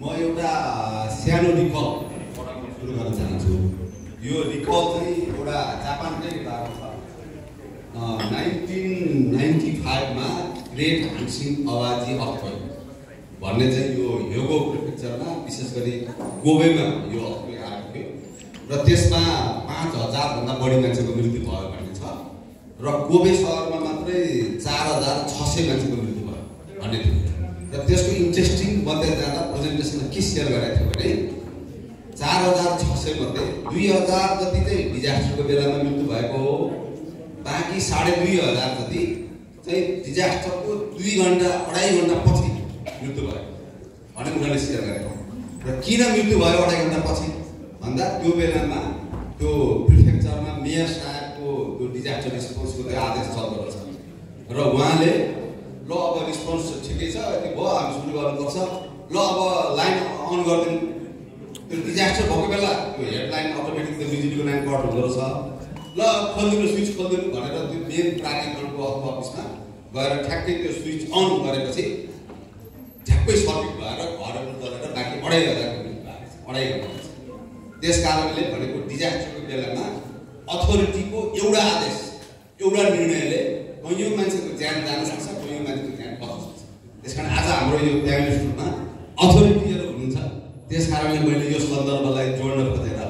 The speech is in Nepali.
म एउटा सानो रिकल सुरु गर्न चाहन्छु। यो रिकल चाहिँ एउटा जापानकै कुराको छ। 1995 मा ग्रेट हानसिङ अवाजी अर्थक्वेक भन्ने चाहिँ यो ह्योगो प्रिफेक्चरमा विशेष गरी कोबेमा यो अर्थक्वेक आएको थियो र त्यसमा 5000 भन्दा बढी मान्छेको मृत्यु भयो भन्ने छ र कोबे सहरमा मात्रै 4600 मान्छेको मृत्यु भयो भन्ने थियो। र त्यसको इन्ट्रेस्टिङ बन्दै जाँदा प्रेजेन्टेसनमा के सेयर गरेको थियो भने 4600 मध्ये 2000 जति चाहिँ डिजास्टरको बेलामा मृत्यु भएको हो, बाँकी 2500 जति चाहिँ डिजास्टरको 2 घण्टा 2.5 घण्टा पछि मृत्यु भयो भने उनीहरूले सेयर गरेको। र किन मृत्यु भयो 2.5 घण्टा पछि भन्दा त्यो बेलामा त्यो प्रिफेक्चरमा मेयर साहबको त्यो डिजास्टर रिस्पोन्सको त्यो आदेश चल्दो रहेछ र उहाँले ल अब रिस्पोन्स ठिकै छ, यति भयो, हामी सुरु गर्नुपर्छ, ल अब लाइन अन गरिदिनु। त्यो डिजास्टर भएको बेला त्यो हेडलाइन अटोमेटिक त्यो बिजुलीको लाइन कट हुँदो रहेछ, ल खोलिदिनु, स्विच खोलिदिनु भनेर त्यो मेन प्राधिकरणको अफिसमा गएर ठ्याक्कै त्यो स्विच अन गरेपछि झ्याप्पै सर्किट भएर घरहरू जलेर बाँकी 2500 2.5 घण्टा। त्यस कारणले भनेको डिजास्टरको बेलामा अथोरिटीको एउटा आदेश, एउटा निर्णयले कैयौँ मान्छेको ज्यान जान सक्छ, कैयौँ मान्छेको ज्यान बच्न सक्छ। त्यस कारण आज हाम्रो यो प्यानलिस्टमा अथोरिटीहरू हुनुहुन्छ। त्यस कारणले मैले यो सन्दर्भलाई जोड्न खोजेर